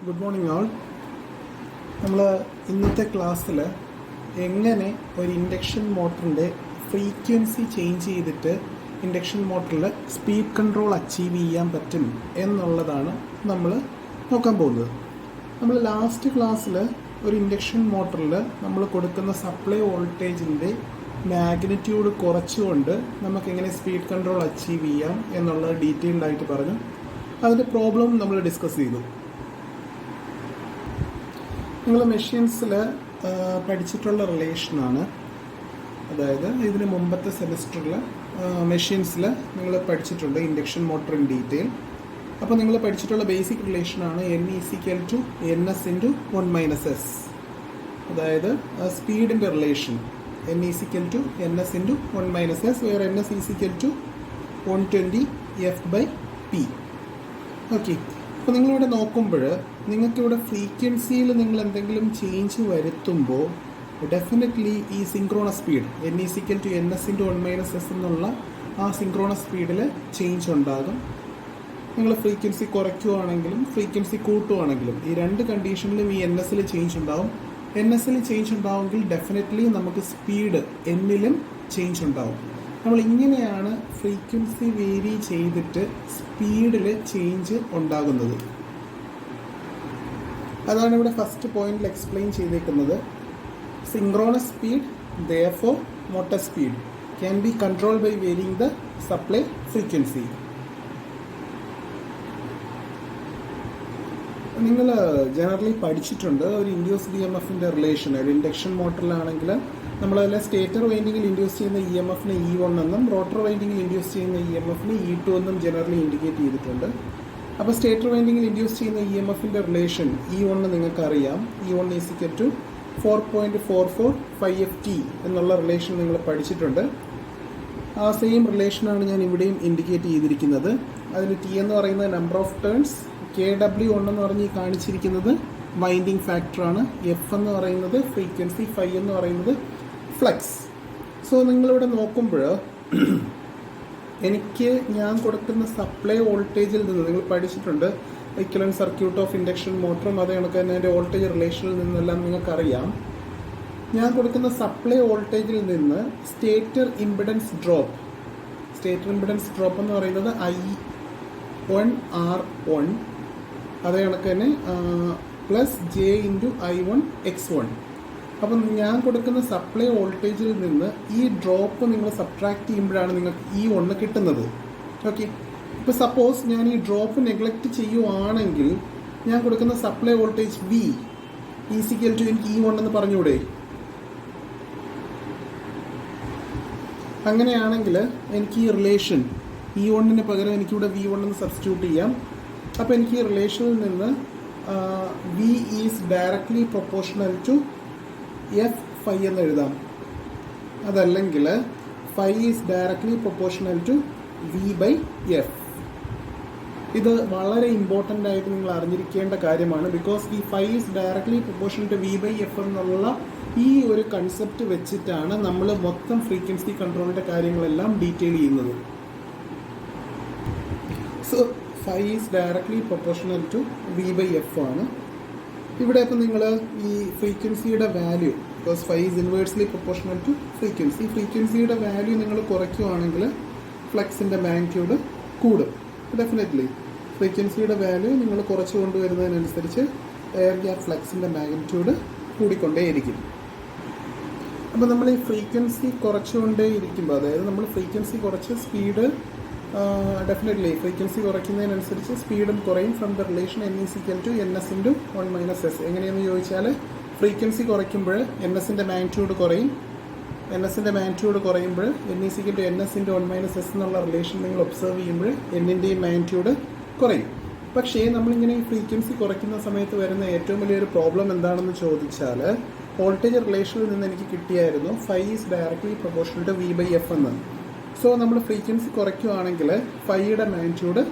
Good morning all. നമ്മൾ ഇന്നത്തെ ക്ലാസ്സിൽ എങ്ങനെ ഒരു ഇൻഡക്ഷൻ മോട്ടറിൻ്റെ ഫ്രീക്വൻസി ചേഞ്ച് ചെയ്തിട്ട് ഇൻഡക്ഷൻ മോട്ടറിൽ സ്പീഡ് കൺട്രോൾ അച്ചീവ് ചെയ്യാൻ പറ്റും എന്നുള്ളതാണ് നമ്മൾ നോക്കാൻ പോകുന്നത്. നമ്മൾ ലാസ്റ്റ് ക്ലാസ്സിൽ ഒരു ഇൻഡക്ഷൻ മോട്ടറിൽ നമ്മൾ കൊടുക്കുന്ന സപ്ലൈ വോൾട്ടേജിൻ്റെ മാഗ്നിറ്റ്യൂഡ് കുറച്ചുകൊണ്ട് നമുക്ക് എങ്ങനെ സ്പീഡ് കൺട്രോൾ അച്ചീവ് ചെയ്യാം എന്നുള്ളത് ഡീറ്റെയിൽഡ് ആയിട്ട് പറഞ്ഞു. അതിൻ്റെ പ്രോബ്ലം നമ്മൾ ഡിസ്കസ് ചെയ്തു. നിങ്ങൾ മെഷീൻസിൽ പഠിച്ചിട്ടുള്ള റിലേഷനാണ്, അതായത് ഇതിന് മുമ്പത്തെ സെമിസ്റ്ററിൽ മെഷീൻസിൽ നിങ്ങൾ പഠിച്ചിട്ടുണ്ട് ഇൻഡക്ഷൻ മോട്ടർ ഇൻ ഡീറ്റെയിൽ. അപ്പോൾ നിങ്ങൾ പഠിച്ചിട്ടുള്ള ബേസിക് റിലേഷനാണ് N=1 - അതായത് സ്പീഡിൻ്റെ റിലേഷൻ N=1 - വേറെ Ns=120 F/P. ഓക്കെ, അപ്പോൾ നിങ്ങളിവിടെ നോക്കുമ്പോൾ നിങ്ങൾക്കിവിടെ ഫ്രീക്വൻസിയിൽ നിങ്ങൾ എന്തെങ്കിലും ചേഞ്ച് വരുത്തുമ്പോൾ ഡെഫിനറ്റ്ലി ഈ സിങ്ക്രോണസ് സ്പീഡ് N=Ns എന്നുള്ള ആ സിങ്ക്രോണസ് സ്പീഡിൽ ചേഞ്ച് ഉണ്ടാകും. നിങ്ങൾ ഫ്രീക്വൻസി കുറയ്ക്കുകയാണെങ്കിലും ഫ്രീക്വൻസി കൂട്ടുകയാണെങ്കിലും ഈ രണ്ട് കണ്ടീഷനിലും ഈ NSൽ ചേഞ്ച് ഉണ്ടാവും. NSൽ ചേഞ്ച് ഉണ്ടാവുമെങ്കിൽ ഡെഫിനറ്റ്ലി നമുക്ക് സ്പീഡ് Nലും ചേഞ്ച് ഉണ്ടാവും. നമ്മൾ ഇങ്ങനെയാണ് ഫ്രീക്വൻസി വേരി ചെയ്തിട്ട് സ്പീഡിൽ ചേഞ്ച് ഉണ്ടാകുന്നത്. അതാണ് ഇവിടെ ഫസ്റ്റ് പോയിന്റിൽ എക്സ്പ്ലെയിൻ ചെയ്തേക്കുന്നത്. Synchronous speed therefore motor speed can be control by varying the supply frequency. നിങ്ങൾ ജനറലി പഠിച്ചിട്ടുണ്ട് ഒരു ഇൻഡ്യൂസ്ഡ് EMFൻ്റെ റിലേഷൻ. ഒരു ഇൻഡക്ഷൻ മോട്ടറിലാണെങ്കിൽ നമ്മളതിൽ സ്റ്റേറ്റർ വൈൻഡിങ്ങിൽ ഇൻഡ്യൂസ് ചെയ്യുന്ന EMFന് E1 എന്നും റോട്ടർ വൈൻഡിങ്ങിൽ ഇൻഡ്യൂസ് ചെയ്യുന്ന EMFന് E2 എന്നും ജനറലി ഇൻഡിക്കേറ്റ് ചെയ്തിട്ടുണ്ട്. അപ്പോൾ സ്റ്റേറ്റർ വൈൻഡിങ്ങിൽ ഇൻഡ്യൂസ് ചെയ്യുന്ന EMFൻ്റെ റിലേഷൻ E1 നിങ്ങൾക്കറിയാം. E1 4.445ft എന്നുള്ള റിലേഷൻ നിങ്ങൾ പഠിച്ചിട്ടുണ്ട്. ആ സെയിം റിലേഷനാണ് ഞാൻ ഇവിടെയും ഇൻഡിക്കേറ്റ് ചെയ്തിരിക്കുന്നത്. അതിൽ T എന്ന് പറയുന്നത് നമ്പർ ഓഫ് ടേൺസ്, KW1 എന്ന് പറഞ്ഞ് കാണിച്ചിരിക്കുന്നത് വൈൻഡിങ് ഫാക്ടറാണ്, F എന്ന് പറയുന്നത് ഫ്രീക്വൻസി, ഫൈ എന്ന് പറയുന്നത് ഫ്ലക്സ്. സോ നിങ്ങളിവിടെ നോക്കുമ്പോൾ എനിക്ക് ഞാൻ കൊടുക്കുന്ന സപ്ലൈ വോൾട്ടേജിൽ നിന്ന് നിങ്ങൾ പഠിച്ചിട്ടുണ്ട് ഇക്വലന്റ് സർക്യൂട്ട് ഓഫ് ഇൻഡക്ഷൻ മോട്ടറും അതേ കണക്ക് തന്നെ അതിൻ്റെ വോൾട്ടേജ് റിലേഷനിൽ നിന്നെല്ലാം നിങ്ങൾക്കറിയാം. ഞാൻ കൊടുക്കുന്ന സപ്ലൈ വോൾട്ടേജിൽ നിന്ന് സ്റ്റേറ്റർ ഇമ്പിഡൻസ് ഡ്രോപ്പ് എന്ന് പറയുന്നത് I1R1 അതേ കണക്ക് തന്നെ +J×I1X1. അപ്പം ഞാൻ കൊടുക്കുന്ന സപ്ലൈ വോൾട്ടേജിൽ നിന്ന് ഈ ഡ്രോപ്പ് നിങ്ങൾ സബ്ട്രാക്ട് ചെയ്യുമ്പോഴാണ് നിങ്ങൾക്ക് E1 കിട്ടുന്നത്. ഓക്കെ, ഇപ്പോൾ സപ്പോസ് ഞാൻ ഈ ഡ്രോപ്പ് നെഗ്ലക്റ്റ് ചെയ്യുവാണെങ്കിൽ ഞാൻ കൊടുക്കുന്ന സപ്ലൈ വോൾട്ടേജ് V എനിക്ക് E1 എന്ന് പറഞ്ഞുകൂടെ? അങ്ങനെയാണെങ്കിൽ എനിക്ക് ഈ റിലേഷൻ E1 പകരം എനിക്കിവിടെ V1 എന്ന് സബ്സ്റ്റിറ്റ്യൂട്ട് ചെയ്യാം. അപ്പോൾ എനിക്ക് ഈ റിലേഷനിൽ നിന്ന് V is directly proportional to F എന്ന് എഴുതാം. അതല്ലെങ്കിൽ phi is directly proportional to V/F. ഇത് വളരെ ഇമ്പോർട്ടൻ്റ് ആയിട്ട് നിങ്ങൾ അറിഞ്ഞിരിക്കേണ്ട കാര്യമാണ്. ബിക്കോസ് ഈ phi is directly proportional to V/F എന്നുള്ള ഈ ഒരു കൺസെപ്റ്റ് വെച്ചിട്ടാണ് നമ്മൾ മൊത്തം ഫ്രീക്വൻസി കൺട്രോളിൻ്റെ കാര്യങ്ങളെല്ലാം ഡീറ്റെയിൽ ചെയ്യുന്നത്. So phi is directly proportional to V/F ആണ്. ഇവിടെ ഇപ്പം നിങ്ങൾ ഈ ഫ്രീക്വൻസിയുടെ value, because phi is inversely proportional to ഫ്രീക്വൻസിയുടെ വാല്യൂ നിങ്ങൾ കുറയ്ക്കുകയാണെങ്കിൽ ഫ്ലക്സിൻ്റെ മാഗ്നിറ്റ്യൂഡ് കൂടും. ഡെഫിനറ്റ്ലി ഫ്രീക്വൻസിയുടെ വാല്യൂ നിങ്ങൾ കുറച്ച് കൊണ്ടുവരുന്നതിനനുസരിച്ച് എയർ ഗ്യാപ്പ് ഫ്ലക്സിൻ്റെ മാഗ്നിറ്റ്യൂഡ് കൂടിക്കൊണ്ടേയിരിക്കും. അപ്പോൾ നമ്മൾ ഈ ഫ്രീക്വൻസി കുറച്ചുകൊണ്ടേയിരിക്കുമ്പോൾ, അതായത് നമ്മൾ ഫ്രീക്വൻസി കുറച്ച് സ്പീഡ് ഡെഫിനറ്റ്ലി ഫ്രീക്വൻസി കുറയ്ക്കുന്നതിനനുസരിച്ച് സ്പീഡും കുറയും. ഫ്രം ദ റിലേഷൻ N=Ns×1 - എങ്ങനെയെന്ന് ചോദിച്ചാൽ ഫ്രീക്വൻസി കുറയ്ക്കുമ്പോൾ NSൻ്റെ മാഗ്നിറ്റ്യൂഡ് കുറയും. NSൻ്റെ മാഗ്നിറ്റ്യൂഡ് കുറയുമ്പോൾ N=Ns×1 - എന്നുള്ള റിലേഷൻ നിങ്ങൾ ഒബ്സർവ് ചെയ്യുമ്പോൾ Nൻ്റെയും മാഗ്നിറ്റ്യൂഡ് കുറയും. പക്ഷേ നമ്മളിങ്ങനെ ഈ ഫ്രീക്വൻസി കുറയ്ക്കുന്ന സമയത്ത് വരുന്ന ഏറ്റവും വലിയൊരു പ്രോബ്ലം എന്താണെന്ന് ചോദിച്ചാൽ വോൾട്ടേജ് റിലേഷനിൽ നിന്ന് എനിക്ക് കിട്ടിയായിരുന്നു phi is directly proportional to V/F എന്ന്. സോ നമ്മൾ ഫ്രീക്വൻസി കുറയ്ക്കുകയാണെങ്കിൽ ഫൈയുടെ മാഗ്നിറ്റ്യൂഡ്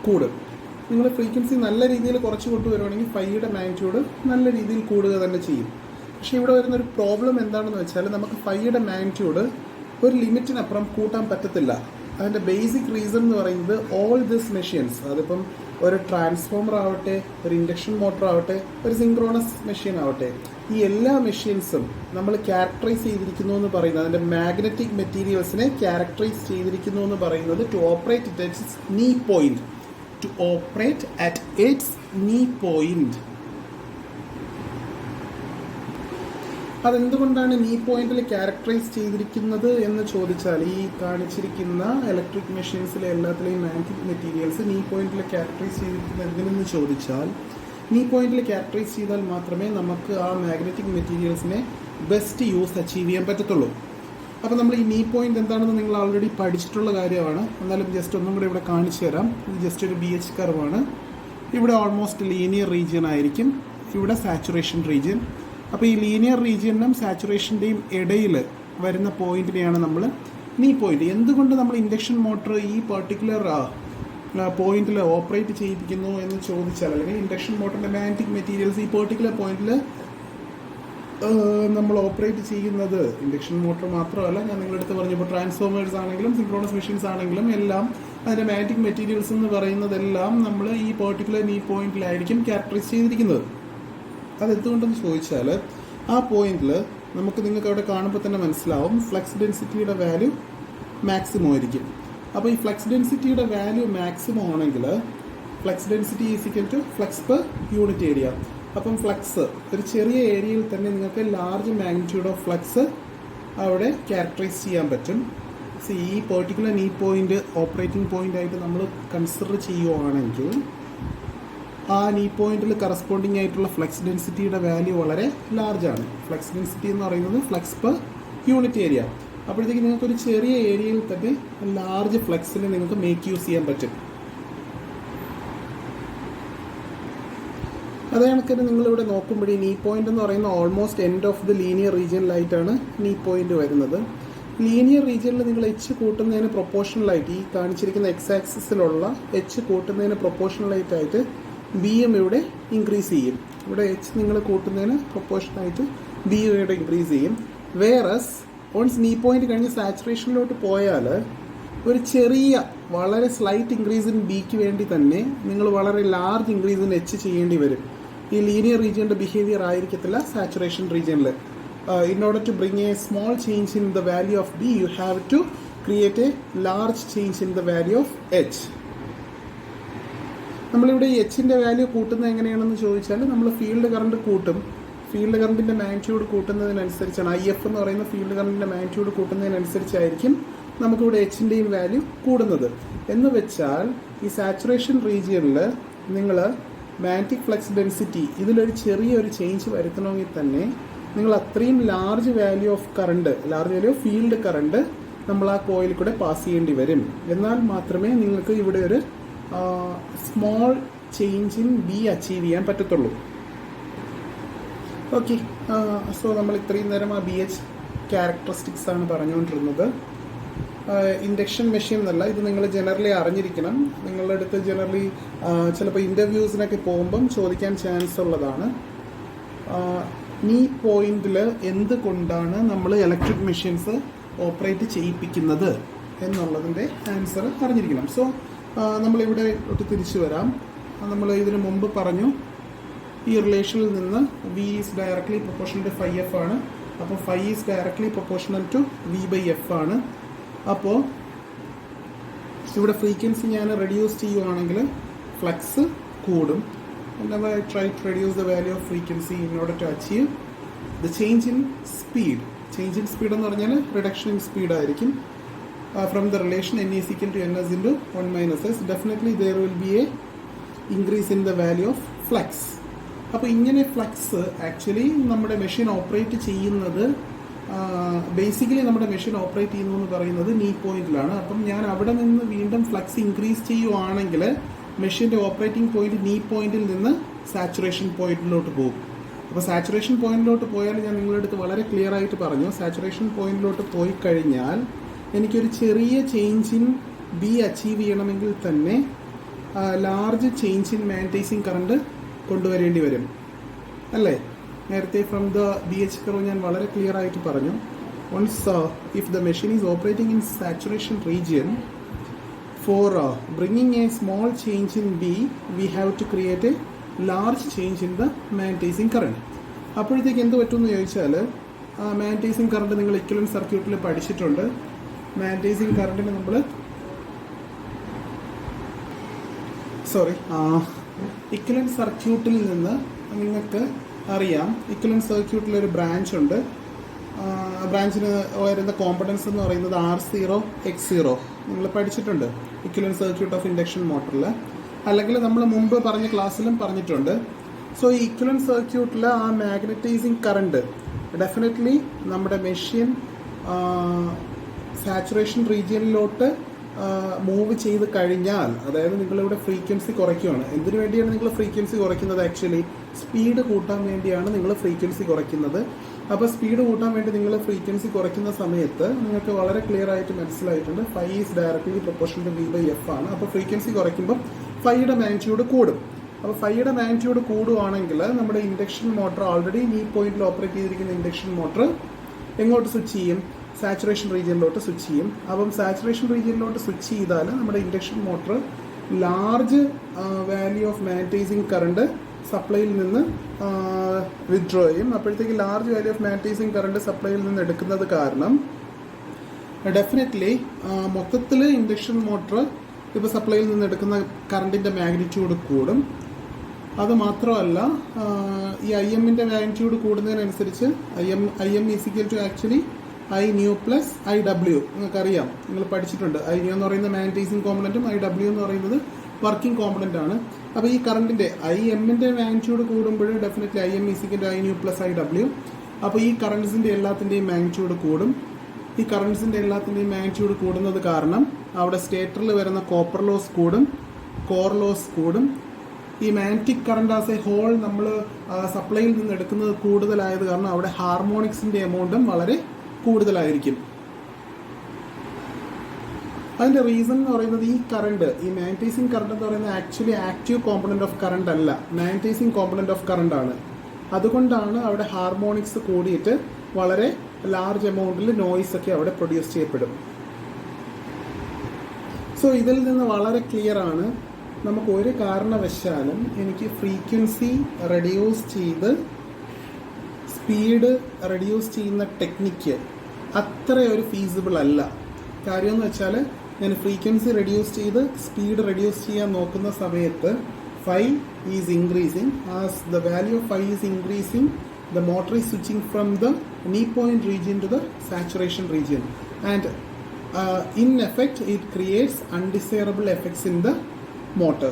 കൂടും. നിങ്ങൾ ഫ്രീക്വൻസി നല്ല രീതിയിൽ കുറച്ച് കൊണ്ടുവരുവാണെങ്കിൽ ഫൈയുടെ മാഗ്നിറ്റ്യൂഡ് നല്ല രീതിയിൽ കൂടുക തന്നെ ചെയ്യും. പക്ഷേ ഇവിടെ വരുന്നൊരു പ്രോബ്ലം എന്താണെന്ന് വെച്ചാൽ നമുക്ക് ഫൈയുടെ മാഗ്നിറ്റ്യൂഡ് ഒരു ലിമിറ്റിനപ്പുറം കൂട്ടാൻ പറ്റത്തില്ല. അതിൻ്റെ ബേസിക് റീസൺ എന്ന് പറയുന്നത് ഓൾ ദിസ് മെഷീൻസ്, അതിപ്പം ഒരു ട്രാൻസ്ഫോമർ ആവട്ടെ, ഒരു ഇൻഡക്ഷൻ മോട്ടോർ ആവട്ടെ, ഒരു സിങ്ക്രോണസ് മെഷീൻ ആവട്ടെ, ഈ എല്ലാ മെഷീൻസും നമ്മൾ ക്യാരക്ടറൈസ് ചെയ്തിരിക്കുന്നു എന്ന് പറയുന്നത്, അതിൻ്റെ മാഗ്നറ്റിക് മെറ്റീരിയൽസിനെ ക്യാരക്ടറൈസ് ചെയ്തിരിക്കുന്നു എന്ന് പറയുന്നത് to operate at its knee point, to operate at its knee point. അതെന്തുകൊണ്ടാണ് നീ പോയിന്റിൽ ക്യാരക്ടറൈസ് ചെയ്തിരിക്കുന്നത് എന്ന് ചോദിച്ചാൽ, ഈ കാണിച്ചിരിക്കുന്ന ഇലക്ട്രിക് മെഷീൻസിലെ എല്ലാത്തിലെയും മാഗ്നറ്റിക് മെറ്റീരിയൽസ് നീ പോയിന്റിൽ ക്യാരക്ടറൈസ് ചെയ്തിരിക്കുന്നത് എന്തിനെന്ന് ചോദിച്ചാൽ, നീ പോയിന്റിൽ ക്യാരക്ടറൈസ് ചെയ്താൽ മാത്രമേ നമുക്ക് ആ മാഗ്നറ്റിക് മെറ്റീരിയൽസിനെ ബെസ്റ്റ് യൂസ് അച്ചീവ് ചെയ്യാൻ പറ്റത്തുള്ളൂ. അപ്പോൾ നമ്മൾ ഈ നീ പോയിന്റ് എന്താണെന്ന് നിങ്ങൾ ഓൾറെഡി പഠിച്ചിട്ടുള്ള കാര്യമാണ്. എന്നാലും ജസ്റ്റ് ഒന്നും കൂടി ഇവിടെ കാണിച്ചു തരാം. ഇത് ജസ്റ്റ് ഒരു BH കർവാണ്. ഇവിടെ ഓൾമോസ്റ്റ് ലീനിയർ റീജിയൻ ആയിരിക്കും, ഇവിടെ സാച്ചുറേഷൻ റീജിയൻ. അപ്പോൾ ഈ ലീനിയർ റീജിയനും സാച്ചുറേഷൻ്റെയും ഇടയിൽ വരുന്ന പോയിന്റിനെയാണ് നമ്മൾ നീ പോയിന്റ്. എന്തുകൊണ്ട് നമ്മൾ ഇൻഡക്ഷൻ മോട്ടർ ഈ പർട്ടിക്കുലർ പോയിന്റിൽ ഓപ്പറേറ്റ് ചെയ്യിപ്പിക്കുന്നു എന്ന് ചോദിച്ചാൽ, അല്ലെങ്കിൽ ഇൻഡക്ഷൻ മോട്ടറിൻ്റെ മാഗ്നറ്റിക് മെറ്റീരിയൽസ് ഈ പർട്ടിക്കുലർ പോയിന്റിൽ നമ്മൾ ഓപ്പറേറ്റ് ചെയ്യുന്നത്, ഇൻഡക്ഷൻ മോട്ടോർ മാത്രമല്ല, ഞാൻ നിങ്ങളുടെ അടുത്ത് പറഞ്ഞപ്പോൾ ട്രാൻസ്ഫോമേഴ്സ് ആണെങ്കിലും സിങ്ക്രോണസ് മെഷീൻസ് ആണെങ്കിലും എല്ലാം അതിൻ്റെ മാഗ്നറ്റിക് മെറ്റീരിയൽസ് എന്ന് പറയുന്നതെല്ലാം നമ്മൾ ഈ പർട്ടിക്കുലർ നീ പോയിന്റിലായിരിക്കും ക്യാരക്ടറൈസ് ചെയ്തിരിക്കുന്നത്. അതെന്തുകൊണ്ടെന്ന് ചോദിച്ചാൽ, ആ പോയിന്റിൽ നിങ്ങൾക്ക് അവിടെ കാണുമ്പോൾ തന്നെ മനസ്സിലാവും ഫ്ലക്സ് ഡെൻസിറ്റിയുടെ വാല്യൂ മാക്സിമം ആയിരിക്കും. അപ്പോൾ ഈ ഫ്ലക്സ് ഡെൻസിറ്റിയുടെ വാല്യൂ മാക്സിമം ആണെങ്കിൽ flux density is equal to flux per unit area. അപ്പം ഫ്ലക്സ് ഒരു ചെറിയ ഏരിയയിൽ തന്നെ നിങ്ങൾക്ക് ലാർജ് മാഗ്നിറ്റ്യൂഡ് ഓഫ് ഫ്ലക്സ് അവിടെ ക്യാരക്ടറൈസ് ചെയ്യാൻ പറ്റും. ഈ പെർട്ടിക്കുലർ നീ പോയിന്റ് ഓപ്പറേറ്റിംഗ് പോയിന്റ് ആയിട്ട് നമ്മൾ കൺസിഡർ ചെയ്യുവാണെങ്കിൽ ആ നീ പോയിന്റിൽ കറസ്പോണ്ടിങ് ആയിട്ടുള്ള ഫ്ലക്സ് ഡെൻസിറ്റിയുടെ വാല്യൂ വളരെ ലാർജാണ്. ഫ്ലക്സ് ഡെൻസിറ്റി എന്ന് പറയുന്നത് ഫ്ലക്സ് പെർ യൂണിറ്റ് ഏരിയ. അപ്പോഴത്തേക്ക് നിങ്ങൾക്ക് ഒരു ചെറിയ ഏരിയയിൽ തന്നെ ലാർജ് ഫ്ലക്സിൽ നിങ്ങൾക്ക് മേക്ക് യൂസ് ചെയ്യാൻ പറ്റും. അതേ കണക്കിന് നിങ്ങളിവിടെ നോക്കുമ്പോഴേ നീ പോയിന്റ് എന്ന് പറയുന്ന almost end of the linear റീജിയനിലായിട്ടാണ് നീ പോയിന്റ് വരുന്നത്. ലീനിയർ റീജിയനിൽ നിങ്ങൾ എച്ച് കൂട്ടുന്നതിന് പ്രൊപ്പോർഷണലായിട്ട്, ഈ കാണിച്ചിരിക്കുന്ന എക്സ് ആക്സിസിലുള്ള എച്ച് കൂട്ടുന്നതിന് പ്രൊപ്പോർഷണലായിട്ടായിട്ട് BM ഇവിടെ ഇൻക്രീസ് ചെയ്യും. ഇവിടെ എച്ച് നിങ്ങൾ കൂട്ടുന്നതിന് പ്രൊപ്പോർഷനായിട്ട് BM ഇവിടെ ഇൻക്രീസ് ചെയ്യും. വേറസ് ഓൺസ് നീ പോയിന്റ് കഴിഞ്ഞ് സാച്ചുറേഷനിലോട്ട് പോയാൽ ഒരു ചെറിയ വളരെ സ്ലൈറ്റ് ഇൻക്രീസ് ഇൻ ബിക്ക് വേണ്ടി തന്നെ നിങ്ങൾ വളരെ ലാർജ് ഇൻക്രീസ് ഇൻ എച്ച് ചെയ്യേണ്ടി വരും. ഈ ലീനിയർ റീജിയൻ്റെ ബിഹേവിയർ ആയിരിക്കത്തില്ല സാച്ചുറേഷൻ റീജിയനിൽ. in order to bring a small change in the value of B, you have to create a large change in the value of H. നമ്മളിവിടെ എച്ചിൻ്റെ value കൂട്ടുന്നത് എങ്ങനെയാണെന്ന് ചോദിച്ചാൽ, നമ്മൾ ഫീൽഡ് കറണ്ട് കൂട്ടും. ഫീൽഡ് കറണ്ടിൻ്റെ മാഗ്നിറ്റ്യൂഡ് കൂട്ടുന്നതിനനുസരിച്ചാണ്, IF എന്ന് പറയുന്ന ഫീൽഡ് കറണ്ടിൻ്റെ മാഗ്നിറ്റ്യൂഡ് കൂട്ടുന്നതിനനുസരിച്ചായിരിക്കും നമുക്കിവിടെ എച്ചിൻ്റെയും വാല്യൂ കൂടുന്നത്. എന്ന് വെച്ചാൽ ഈ സാച്ചുറേഷൻ റീജിയനിൽ നിങ്ങൾ മാഗ്നറ്റിക് ഫ്ലക്സ് ഡെൻസിറ്റി ഇതിലൊരു ചെറിയൊരു ചേഞ്ച് വരുത്തണമെങ്കിൽ തന്നെ നിങ്ങൾ അത്രയും large value of current, large value of field current നമ്മൾ ആ കോയിൽ കൂടെ പാസ് ചെയ്യേണ്ടി വരും. എന്നാൽ മാത്രമേ നിങ്ങൾക്ക് ഇവിടെ ഒരു small change in B achieve ചെയ്യാൻ പറ്റത്തുള്ളൂ. ഓക്കെ, സോ നമ്മൾ ഇത്രയും നേരം ആ BH ക്യാരക്ടറിസ്റ്റിക്സ് ആണ് പറഞ്ഞുകൊണ്ടിരുന്നത്. ഇൻഡക്ഷൻ മെഷീൻ എന്നല്ല, ഇത് നിങ്ങൾ ജനറലി അറിഞ്ഞിരിക്കണം. നിങ്ങളുടെ അടുത്ത് ജനറലി ചിലപ്പോൾ ഇൻ്റർവ്യൂസിനൊക്കെ പോകുമ്പം ചോദിക്കാൻ ചാൻസ് ഉള്ളതാണ്. നീ പോയിന്റിൽ എന്തുകൊണ്ടാണ് നമ്മൾ ഇലക്ട്രിക് മെഷീൻസ് ഓപ്പറേറ്റ് ചെയ്യിപ്പിക്കുന്നത് എന്നുള്ളതിൻ്റെ ആൻസർ അറിഞ്ഞിരിക്കണം. സോ നമ്മളിവിടെ തിരിച്ചു വരാം. നമ്മൾ ഇതിനു മുമ്പ് പറഞ്ഞു ഈ റിലേഷനിൽ നിന്ന് V is directly proportional to phi F ആണ്. അപ്പോൾ ഫൈ is directly proportional to V/F ആണ്. അപ്പോൾ ഇവിടെ ഫ്രീക്വൻസി ഞാൻ റെഡ്യൂസ് ചെയ്യുവാണെങ്കിൽ ഫ്ലക്സ് കൂടും. Whenever I try to reduce the value of frequency in order to achieve the change in speed. Change in speed എന്ന് പറഞ്ഞാൽ reduction in speed ആയിരിക്കും. From the relation N is equal to Ns into 1 minus S, definitely there will be a increase in the value of flux. അപ്പോൾ ഇങ്ങനെ flux actually നമ്മുടെ machine operate ചെയ്യുന്നത്, basically നമ്മുടെ machine operate ചെയ്യുന്നു എന്ന് പറയുന്നത് നീ പോയിന്റിലാണ്. അപ്പം ഞാൻ അവിടെ നിന്ന് വീണ്ടും ഫ്ലക്സ് ഇൻക്രീസ് ചെയ്യുവാണെങ്കിൽ മെഷീൻ്റെ ഓപ്പറേറ്റിംഗ് പോയിന്റ് നീ പോയിന്റിൽ നിന്ന് സാച്ചുറേഷൻ പോയിന്റിലോട്ട് പോകും. അപ്പോൾ സാച്ചുറേഷൻ പോയിന്റിലോട്ട് പോയാൽ ഞാൻ നിങ്ങളുടെ അടുത്ത് വളരെ ക്ലിയർ ആയിട്ട് പറഞ്ഞു, സാച്ചുറേഷൻ പോയിന്റിലോട്ട് പോയി കഴിഞ്ഞാൽ എനിക്കൊരു ചെറിയ ചേഞ്ച് ഇൻ ബി അച്ചീവ് ചെയ്യണമെങ്കിൽ തന്നെ large change in magnetising current കൊണ്ടുവരേണ്ടി വരും അല്ലേ. നേരത്തെ ഫ്രം ദ BH കർവ് ഞാൻ വളരെ ക്ലിയർ ആയിട്ട് പറഞ്ഞു, once if the machine is operating in saturation region, for bringing a small change in B, we have to create a large change in the magnetizing current. അപ്പോഴത്തേക്ക് എന്ത് പറ്റുമെന്ന് ചോദിച്ചാൽ magnetizing current നിങ്ങൾ equivalent സർക്യൂട്ടിൽ പഠിച്ചിട്ടുണ്ട്. Magnetizing കറണ്ടിന് നമ്മൾ equivalent സർക്യൂട്ടിൽ നിന്ന് നിങ്ങൾക്ക് അറിയാം, ഇക്വലന്റ് സർക്യൂട്ടിൽ ഒരു ബ്രാഞ്ച് ഉണ്ട്. ബ്രാഞ്ചിന് വരുന്ന കോമ്പണൻസ് എന്ന് പറയുന്നത് R0 X0 നിങ്ങൾ പഠിച്ചിട്ടുണ്ട് ഇക്വലന്റ് സർക്യൂട്ട് ഓഫ് ഇൻഡക്ഷൻ മോട്ടറിൽ, അല്ലെങ്കിൽ നമ്മൾ മുമ്പ് പറഞ്ഞ ക്ലാസ്സിലും പറഞ്ഞിട്ടുണ്ട്. സോ ഈ ഇക്വലന്റ് സർക്യൂട്ടിൽ ആ മാഗ്നറ്റൈസിങ് കറണ്ട് ഡെഫിനറ്റ്ലി നമ്മുടെ മെഷീൻ സാച്ചുറേഷൻ റീജിയനിലോട്ട് മൂവ് ചെയ്ത് കഴിഞ്ഞാൽ, അതായത് നിങ്ങളിവിടെ ഫ്രീക്വൻസി കുറയ്ക്കുകയാണ്. എന്തിനു വേണ്ടിയാണ് നിങ്ങൾ ഫ്രീക്വൻസി കുറയ്ക്കുന്നത്? ആക്ച്വലി സ്പീഡ് കൂട്ടാൻ വേണ്ടിയാണ് നിങ്ങൾ ഫ്രീക്വൻസി കുറയ്ക്കുന്നത്. അപ്പോൾ സ്പീഡ് കൂട്ടാൻ വേണ്ടി നിങ്ങൾ ഫ്രീക്വൻസി കുറയ്ക്കുന്ന സമയത്ത് നിങ്ങൾക്ക് വളരെ ക്ലിയർ ആയിട്ട് മനസ്സിലായിട്ടുണ്ട് phi is directly proportional to V by F ആണ്. അപ്പോൾ ഫ്രീക്വൻസി കുറയ്ക്കുമ്പോൾ ഫൈയുടെ മാഗ്നിറ്റ്യൂഡ് കൂടും. അപ്പോൾ ഫൈയുടെ മാഗ്നിറ്റ്യൂഡ് കൂടുവാണെങ്കിൽ നമ്മുടെ ഇൻഡക്ഷൻ മോട്ടർ, ഓൾറെഡി ഈ പോയിന്റിൽ ഓപ്പറേറ്റ് ചെയ്തിരിക്കുന്ന ഇൻഡക്ഷൻ മോട്ടർ എങ്ങോട്ട് സ്വിച്ച് ചെയ്യും? സാച്ചുറേഷൻ റീജിയനിലോട്ട് സ്വിച്ച് ചെയ്യും. അപ്പം സാച്ചുറേഷൻ റീജിയനിലോട്ട് സ്വിച്ച് ചെയ്താൽ നമ്മുടെ induction motor large value of magnetising current സപ്ലൈയിൽ നിന്ന് വിത്ഡ്രോ ചെയ്യും. അപ്പോഴത്തേക്ക് large value of magnetising current സപ്ലൈയിൽ നിന്ന് എടുക്കുന്നത് കാരണം ഡെഫിനറ്റ്ലി മൊത്തത്തിൽ ഇൻഡക്ഷൻ മോട്ടർ ഇപ്പോൾ സപ്ലൈയിൽ നിന്ന് എടുക്കുന്ന കറണ്ടിൻ്റെ മാഗ്നിറ്റ്യൂഡ് കൂടും. അത് മാത്രമല്ല, ഈ ഐ എമ്മിൻ്റെ മാഗ്നിറ്റ്യൂഡ് കൂടുന്നതിനനുസരിച്ച് I M is equal to actually I nu plus I W. നിങ്ങൾക്കറിയാം, നിങ്ങൾ പഠിച്ചിട്ടുണ്ട്. ഐ ന്യൂ എന്ന് പറയുന്ന മാഗ്നറ്റൈസിങ് കോമ്പണൻറ്റും ഐ ഡബ്ല്യു എന്ന് പറയുന്നത് വർക്കിംഗ് കോമ്പണൻ്റ് ആണ്. അപ്പോൾ ഈ കറണ്ടിൻ്റെ ഐ എമ്മിൻ്റെ മാഗ്നിറ്റ്യൂഡ് കൂടുമ്പോൾ definitely I M is equal to I nu plus I W. അപ്പോൾ ഈ കറണ്ട്സിൻ്റെ എല്ലാത്തിൻ്റെയും മാഗ്നിറ്റ്യൂഡ് കൂടും. ഈ കറണ്ട്സിൻ്റെ എല്ലാത്തിൻ്റെയും മാഗ്നിറ്റ്യൂഡ് കൂടുന്നത് കാരണം അവിടെ സ്റ്റേറ്ററിൽ വരുന്ന കോപ്പർ ലോസ് കൂടും, കോർ ലോസ് കൂടും. ഈ magnetic current as a whole നമ്മൾ സപ്ലൈയിൽ നിന്ന് എടുക്കുന്നത് കൂടുതലായത് കാരണം അവിടെ ഹാർമോണിക്സിൻ്റെ എമൗണ്ടും വളരെ കൂടുതലായിരിക്കും. അതിൻ്റെ റീസൺ എന്ന് പറയുന്നത് ഈ കറണ്ട്, ഈ മാഗ്നറ്റൈസിങ് കറണ്ട് എന്ന് പറയുന്നത് actually active component of current അല്ല, മാഗ്നറ്റൈസിങ് കോമ്പണൻ്റ് ഓഫ് കറണ്ട് ആണ്. അതുകൊണ്ടാണ് അവിടെ ഹാർമോണിക്സ് കൂടിയിട്ട് വളരെ ലാർജ് എമൗണ്ടിൽ നോയ്സ് ഒക്കെ അവിടെ പ്രൊഡ്യൂസ് ചെയ്യപ്പെടും. സോ ഇതിൽ നിന്ന് വളരെ ക്ലിയർ ആണ്, നമുക്ക് ഒരു കാരണവശാലും എനിക്ക് ഫ്രീക്വൻസി റെഡ്യൂസ് ചെയ്ത് സ്പീഡ് റെഡ്യൂസ് ചെയ്യുന്ന ടെക്നിക്ക് അത്ര ഒരു ഫീസിബിൾ അല്ല. കാര്യം എന്ന് വെച്ചാൽ ഞാൻ ഫ്രീക്വൻസി റെഡ്യൂസ് ചെയ്ത് സ്പീഡ് റെഡ്യൂസ് ചെയ്യാൻ നോക്കുന്ന സമയത്ത് phi is increasing. As the value of phi is increasing, the motor is switching from the knee point region to the saturation region, and in effect it creates undesirable effects in the motor.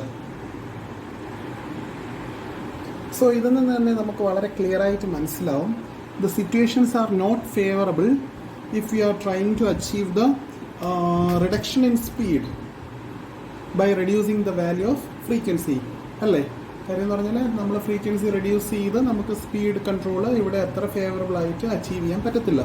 So ഇതെന്ന് തന്നെ നമുക്ക് വളരെ clear ആയിട്ട് മനസ്സിലാവും. The situations are not favorable if you are trying to achieve the reduction in speed by reducing the value of frequency. അല്ലേ? കാര്യം എന്ന് പറഞ്ഞാൽ നമ്മൾ ഫ്രീക്വൻസി റെഡ്യൂസ് ചെയ്ത് നമുക്ക് സ്പീഡ് കൺട്രോൾ ഇവിടെ അത്ര ഫേവറബിൾ ആയിട്ട് അച്ചീവ് ചെയ്യാൻ പറ്റത്തില്ല.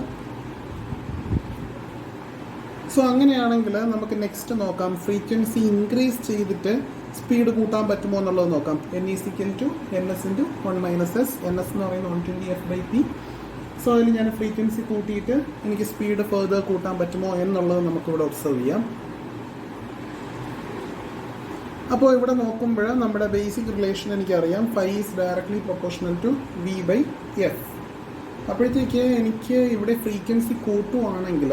സോ അങ്ങനെയാണെങ്കിൽ നമുക്ക് നെക്സ്റ്റ് നോക്കാം, ഫ്രീക്വൻസി ഇൻക്രീസ് ചെയ്തിട്ട് സ്പീഡ് കൂട്ടാൻ പറ്റുമോ എന്നുള്ളത് നോക്കാം. n is equal to ns into 1 - s. ns എന്ന് പറയുന്നത് 120f/p. സോ അതിൽ ഞാൻ ഫ്രീക്വൻസി കൂട്ടിയിട്ട് എനിക്ക് സ്പീഡ് ഫെർദർ കൂട്ടാൻ പറ്റുമോ എന്നുള്ളത് നമുക്കിവിടെ ഒബ്സർവ് ചെയ്യാം. അപ്പോൾ ഇവിടെ നോക്കുമ്പോൾ നമ്മുടെ ബേസിക് റിലേഷൻ എനിക്കറിയാം, phi is directly proportional to V by F. അപ്പോഴത്തേക്ക് എനിക്ക് ഇവിടെ ഫ്രീക്വൻസി കൂട്ടുവാണെങ്കിൽ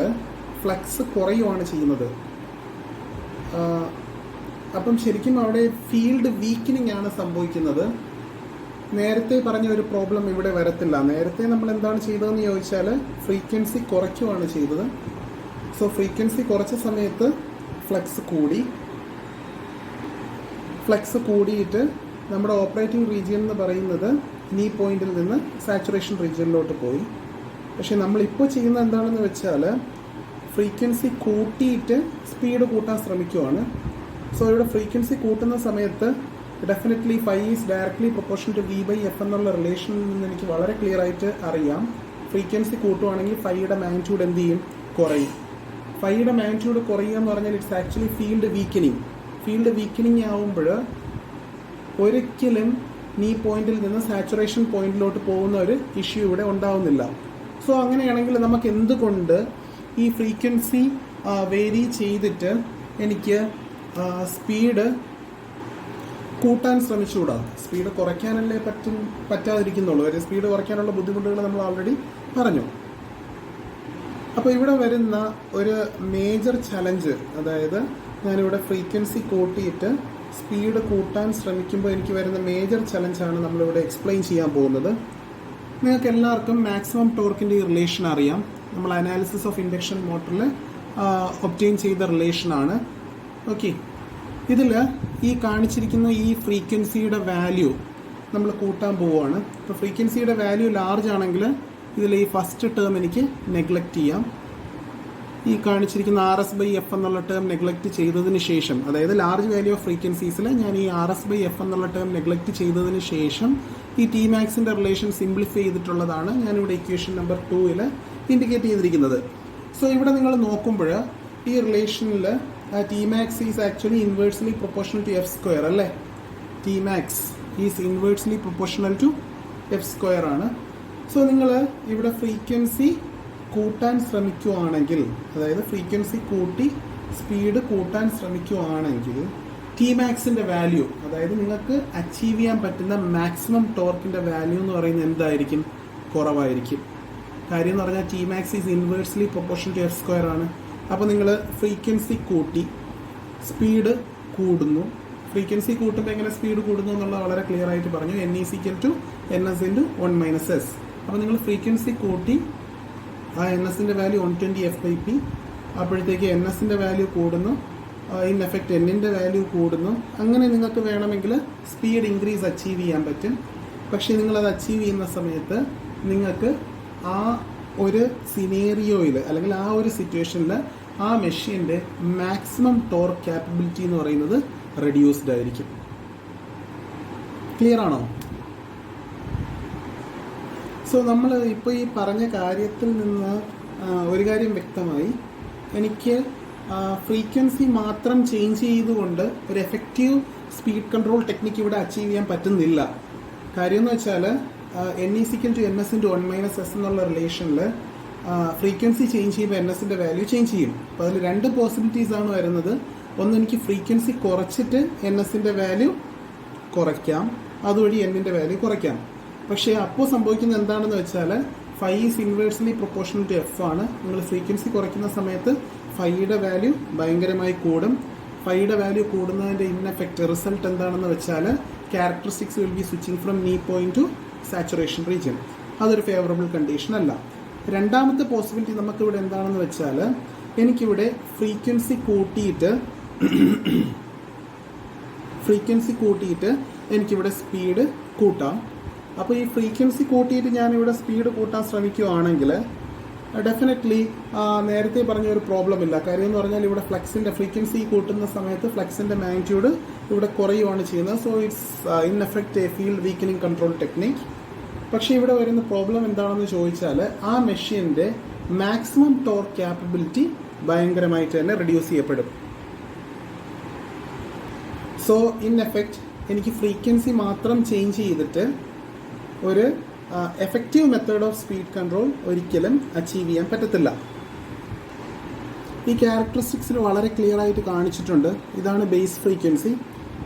ഫ്ലക്സ് കുറയുവാണ് ചെയ്യുന്നത്. അപ്പം ശരിക്കും അവിടെ ഫീൽഡ് വീക്കനിങ് ആണ് സംഭവിക്കുന്നത്. നേരത്തെ പറഞ്ഞ ഒരു പ്രോബ്ലം ഇവിടെ വരത്തില്ല. നേരത്തെ നമ്മൾ എന്താണ് ചെയ്തതെന്ന് ചോദിച്ചാൽ ഫ്രീക്വൻസി കുറയ്ക്കുവാണ് ചെയ്തത്. സോ ഫ്രീക്വൻസി കുറച്ച സമയത്ത് ഫ്ലക്സ് കൂടിയിട്ട് നമ്മുടെ ഓപ്പറേറ്റിംഗ് റീജിയൻ എന്ന് പറയുന്നത് നീ പോയിന്റിൽ നിന്ന് സാച്ചുറേഷൻ റീജിയനിലോട്ട് പോയി. പക്ഷേ നമ്മളിപ്പോൾ ചെയ്യുന്നത് എന്താണെന്ന് വെച്ചാൽ ഫ്രീക്വൻസി കൂട്ടിയിട്ട് സ്പീഡ് കൂട്ടാൻ ശ്രമിക്കുവാണ്. സോ ഇവിടെ ഫ്രീക്വൻസി കൂട്ടുന്ന സമയത്ത് definitely phi is directly proportion to V by F എന്നുള്ള റിലേഷനിൽ നിന്ന് എനിക്ക് വളരെ ക്ലിയർ ആയിട്ട് അറിയാം, ഫ്രീക്വൻസി കൂട്ടുവാണെങ്കിൽ ഫൈയുടെ മാഗ്നിറ്റ്യൂഡ് എന്ത് ചെയ്യും? കുറയും. ഫൈയുടെ മാഗ്നിറ്റ്യൂഡ് കുറയുക എന്ന് പറഞ്ഞാൽ ഇറ്റ്സ് ആക്ച്വലി ഫീൽഡ് വീക്കനിങ് ആവുമ്പോൾ ഒരിക്കലും നീ പോയിന്റിൽ നിന്ന് സാച്ചുറേഷൻ പോയിന്റിലോട്ട് പോകുന്ന ഒരു ഇഷ്യൂ ഇവിടെ ഉണ്ടാവുന്നില്ല. സോ അങ്ങനെയാണെങ്കിൽ നമുക്ക് എന്തുകൊണ്ട് ഈ ഫ്രീക്വൻസി വേരി ചെയ്തിട്ട് എനിക്ക് സ്പീഡ് കൂട്ടാൻ ശ്രമിച്ചുകൂടാ. സ്പീഡ് കുറയ്ക്കാനല്ലേ പറ്റാതിരിക്കുന്നുള്ളൂ. ഒരു സ്പീഡ് കുറയ്ക്കാനുള്ള ബുദ്ധിമുട്ടുകൾ നമ്മൾ ഓൾറെഡി പറഞ്ഞു. അപ്പോൾ ഇവിടെ വരുന്ന ഒരു മേജർ ചലഞ്ച്, അതായത് ഞാനിവിടെ ഫ്രീക്വൻസി കൂട്ടിയിട്ട് സ്പീഡ് കൂട്ടാൻ ശ്രമിക്കുമ്പോൾ എനിക്ക് വരുന്ന മേജർ ചലഞ്ചാണ് നമ്മളിവിടെ എക്സ്പ്ലെയിൻ ചെയ്യാൻ പോകുന്നത്. നിങ്ങൾക്ക് എല്ലാവർക്കും മാക്സിമം ടോർക്കിൻ്റെ ഈ റിലേഷൻ അറിയാം. നമ്മൾ അനാലിസിസ് ഓഫ് ഇൻഡക്ഷൻ മോട്ടറിൽ ഒബ്റ്റെയിൻ ചെയ്ത റിലേഷനാണ്. ഓക്കെ, ഇതിൽ ഈ കാണിച്ചിരിക്കുന്ന ഈ ഫ്രീക്വൻസിയുടെ വാല്യൂ നമ്മൾ കൂട്ടാൻ പോവുകയാണ്. ഇപ്പോൾ ഫ്രീക്വൻസിയുടെ വാല്യൂ ലാർജ് ആണെങ്കിൽ ഇതിൽ ഈ ഫസ്റ്റ് ടേം എനിക്ക് നെഗ്ലക്റ്റ് ചെയ്യാം. ഈ കാണിച്ചിരിക്കുന്ന RS/F എന്നുള്ള ടേം നെഗ്ലക്റ്റ് ചെയ്തതിന് ശേഷം, അതായത് ലാർജ് വാല്യൂ ഓഫ് ഫ്രീക്വൻസീസിൽ ഞാൻ ഈ RS/F എന്നുള്ള ടേം നെഗ്ലക്റ്റ് ചെയ്തതിന് ശേഷം ഈ Tmaxന്റെ റിലേഷൻ സിംപ്ലിഫൈ ചെയ്തിട്ടുള്ളതാണ് ഞാനിവിടെ ഇക്വേഷൻ നമ്പർ 2ൽ ഇൻഡിക്കേറ്റ് ചെയ്തിരിക്കുന്നത്. സോ ഇവിടെ നിങ്ങൾ നോക്കുമ്പോൾ ഈ റിലേഷനിൽ Tmax is actually inversely proportional to F² അല്ലേ. Tmax is inversely proportional to F² ആണ്. സോ നിങ്ങൾ ഇവിടെ ഫ്രീക്വൻസി കൂട്ടാൻ ശ്രമിക്കുകയാണെങ്കിൽ, അതായത് ഫ്രീക്വൻസി കൂട്ടി സ്പീഡ് കൂട്ടാൻ ശ്രമിക്കുകയാണെങ്കിൽ Tmaxന്റെ വാല്യൂ, അതായത് നിങ്ങൾക്ക് അച്ചീവ് ചെയ്യാൻ പറ്റുന്ന മാക്സിമം ടോർക്കിൻ്റെ വാല്യൂ എന്ന് പറയുന്നത് എന്തായിരിക്കും? കുറവായിരിക്കും. കാര്യം എന്ന് പറഞ്ഞാൽ Tmax is inversely proportional to F² ആണ്. അപ്പോൾ നിങ്ങൾ ഫ്രീക്വൻസി കൂട്ടി സ്പീഡ് കൂടുന്നു. ഫ്രീക്വൻസി കൂട്ടുമ്പോൾ എങ്ങനെ സ്പീഡ് കൂടുന്നു എന്നുള്ളത് വളരെ ക്ലിയർ ആയിട്ട് പറഞ്ഞു. N=NS/1 - അപ്പോൾ നിങ്ങൾ ഫ്രീക്വൻസി കൂട്ടി ആ NSന്റെ വാല്യൂ 120 F/P. അപ്പോഴത്തേക്ക് NSന്റെ വാല്യൂ കൂടുന്നു, ഇൻ എഫക്റ്റ് Nന്റെ വാല്യൂ കൂടുന്നു. അങ്ങനെ നിങ്ങൾക്ക് വേണമെങ്കിൽ സ്പീഡ് ഇൻക്രീസ് അച്ചീവ് ചെയ്യാൻ പറ്റും. പക്ഷേ നിങ്ങളത് അച്ചീവ് ചെയ്യുന്ന സമയത്ത് നിങ്ങൾക്ക് ആ ഒരു സിനേറിയോയിൽ അല്ലെങ്കിൽ ആ ഒരു സിറ്റുവേഷനിൽ ആ മെഷീൻ്റെ മാക്സിമം ടോർക്ക് ക്യാപ്പബിലിറ്റി എന്ന് പറയുന്നത് റെഡ്യൂസ്ഡ് ആയിരിക്കും. ക്ലിയർ ആണോ? സോ നമ്മൾ ഇപ്പോൾ ഈ പറഞ്ഞ കാര്യത്തിൽ നിന്ന് ഒരു കാര്യം വ്യക്തമായി. എനിക്ക് ഫ്രീക്വൻസി മാത്രം ചേഞ്ച് ചെയ്തുകൊണ്ട് ഒരു എഫക്റ്റീവ് സ്പീഡ് കൺട്രോൾ ടെക്നിക്ക് ഇവിടെ അച്ചീവ് ചെയ്യാൻ പറ്റുന്നില്ല. കാര്യം എന്ന് വെച്ചാൽ N=NS/1 - S എന്നുള്ള റിലേഷനിൽ ഫ്രീക്വൻസി ചേഞ്ച് ചെയ്യുമ്പോൾ NSന്റെ വാല്യൂ ചേഞ്ച് ചെയ്യും. അപ്പോൾ അതിൽ രണ്ട് പോസിബിലിറ്റീസ് ആണ് വരുന്നത്. ഒന്ന്, എനിക്ക് ഫ്രീക്വൻസി കുറച്ചിട്ട് NSന്റെ വാല്യൂ കുറയ്ക്കാം, അതുവഴി Nന്റെ വാല്യൂ കുറയ്ക്കാം. പക്ഷേ അപ്പോൾ സംഭവിക്കുന്നത് എന്താണെന്ന് വെച്ചാൽ φ is inversely proportional to F ആണ്. നിങ്ങൾ ഫ്രീക്വൻസി കുറയ്ക്കുന്ന സമയത്ത് ഫൈയുടെ വാല്യൂ ഭയങ്കരമായി കൂടും. ഫൈയുടെ വാല്യൂ കൂടുന്നതിൻ്റെ ഇൻ എഫക്റ്റ് റിസൾട്ട് എന്താണെന്ന് വെച്ചാൽ characteristics will be switching from നീ പോയിന്റ് ടു സാച്ചുറേഷൻ റീജിയൻ. അതൊരു ഫേവറബിൾ കണ്ടീഷൻ അല്ല. രണ്ടാമത്തെ പോസിബിലിറ്റി നമുക്കിവിടെ എന്താണെന്ന് വെച്ചാൽ എനിക്കിവിടെ ഫ്രീക്വൻസി കൂട്ടിയിട്ട് എനിക്കിവിടെ സ്പീഡ് കൂട്ടാം. അപ്പോൾ ഈ ഫ്രീക്വൻസി കൂട്ടിയിട്ട് ഞാനിവിടെ സ്പീഡ് കൂട്ടാൻ ശ്രമിക്കുകയാണെങ്കിൽ ഡെഫിനറ്റ്ലി നേരത്തെ പറഞ്ഞ ഒരു പ്രോബ്ലം ഇല്ല. കാര്യം എന്ന് പറഞ്ഞാൽ ഇവിടെ ഫ്രീക്വൻസി കൂട്ടുന്ന സമയത്ത് ഫ്ലക്സിൻ്റെ മാഗ്നിറ്റ്യൂഡ് ഇവിടെ കുറയുകയാണ് ചെയ്യുന്നത്. So it's in effect A field weakening control technique. പക്ഷേ ഇവിടെ വരുന്ന പ്രോബ്ലം എന്താണെന്ന് ചോദിച്ചാൽ ആ മെഷീൻ്റെ മാക്സിമം ടോർക്ക് ക്യാപ്പബിലിറ്റി ഭയങ്കരമായിട്ട് തന്നെ റെഡ്യൂസ് ചെയ്യപ്പെടും. സോ ഇൻ എഫക്റ്റ് എനിക്ക് ഫ്രീക്വൻസി മാത്രം ചേഞ്ച് ചെയ്തിട്ട് ഒരു effective method of speed control ഒരിക്കലും അച്ചീവ് ചെയ്യാൻ പറ്റത്തില്ല. ഈ ക്യാരക്ടറിസ്റ്റിക്സിൽ വളരെ ക്ലിയർ ആയിട്ട് കാണിച്ചിട്ടുണ്ട്. ഇതാണ് base frequency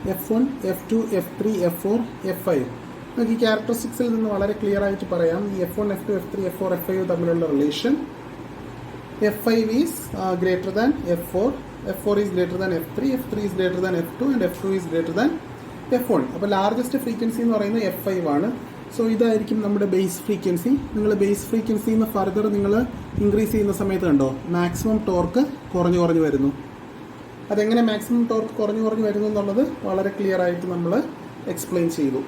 F1, F2, F3, F4, F5. നമുക്ക് ഈ ക്യാരക്ടറിസ്റ്റിക്സിൽ നിന്ന് വളരെ ക്ലിയർ ആയിട്ട് പറയാം. ഈ F1, F2, F3, F4, F5 തമ്മിലുള്ള relation. F5 is greater than F4, F4 is greater than F3, F3 is greater than F2 and F2 is greater than F1. അപ്പോൾ largest frequency എന്ന് പറയുന്നത് F5 ആണ്. So ഇതായിരിക്കും നമ്മുടെ base frequency. നിങ്ങൾ base ഫ്രീക്വൻസിയിൽ നിന്ന് ഫർദർ നിങ്ങൾ ഇൻക്രീസ് ചെയ്യുന്ന സമയത്ത് കണ്ടോ മാക്സിമം ടോർക്ക് കുറഞ്ഞു വരുന്നു. അതെങ്ങനെ മാക്സിമം ടോർക്ക് കുറഞ്ഞു വരുന്നു എന്നുള്ളത് വളരെ ക്ലിയർ ആയിട്ട് നമ്മൾ എക്സ്പ്ലെയിൻ ചെയ്തു.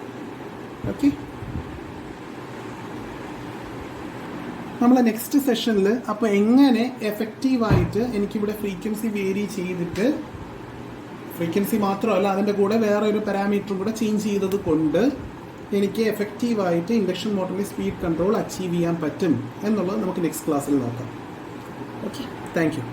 ഓക്കെ, നമ്മൾ നെക്സ്റ്റ് സെഷനിൽ അപ്പോൾ എങ്ങനെ എഫക്റ്റീവായിട്ട് എനിക്കിവിടെ ഫ്രീക്വൻസി വേരി ചെയ്തിട്ട്, ഫ്രീക്വൻസി മാത്രമല്ല അതിൻ്റെ കൂടെ വേറെ ഒരു പാരാമീറ്ററും കൂടെ ചേഞ്ച് ചെയ്തത് കൊണ്ട് എനിക്ക് എഫക്റ്റീവായിട്ട് ഇൻഡക്ഷൻ മോട്ടറിൽ സ്പീഡ് കൺട്രോൾ അച്ചീവ് ചെയ്യാൻ പറ്റും എന്നുള്ളത് നമുക്ക് നെക്സ്റ്റ് ക്ലാസ്സിൽ നോക്കാം. Okay, thank you.